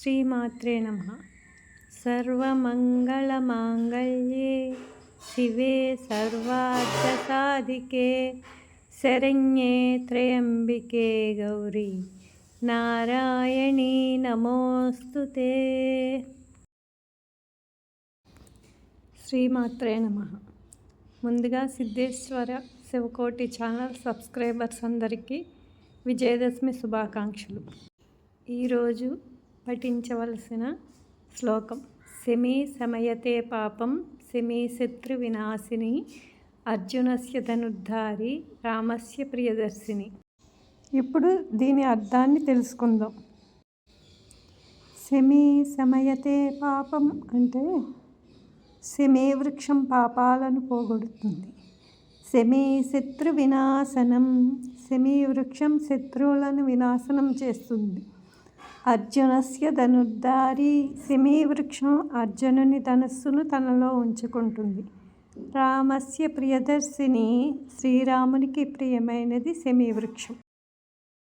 శ్రీమాత్రే నమః. సర్వమంగళమాంగళ్యే శివే సర్వార్థసాధికే శరణ్యే త్రయంబికే గౌరీ నారాయణీ నమోస్తుతే. శ్రీమాత్రే నమః. ముందుగా సిద్ధేశ్వర శివకోటి ఛానల్ సబ్స్క్రైబర్స్ అందరికీ విజయదశమి శుభాకాంక్షలు. ఈరోజు పఠించవలసిన శ్లోకం శమీ శమయతే పాపం శమీ శత్రు వినాశిని అర్జునస్య ధనుర్ధారి రామస్య ప్రియదర్శిని. ఇప్పుడు దీని అర్థాన్ని తెలుసుకుందాం. శమీ శమయతే పాపం అంటే శమీ వృక్షం పాపాలను పోగొడుతుంది. శమీ శత్రు వినాశనం, శమీ వృక్షం శత్రువులను వినాశనం చేస్తుంది. అర్జునస్య ధనుర్ధారి, శమీ వృక్షం అర్జునుని ధనస్సును తనలో ఉంచుకుంటుంది. రామస్య ప్రియదర్శిని, శ్రీరామునికి ప్రియమైనది శమీ వృక్షం.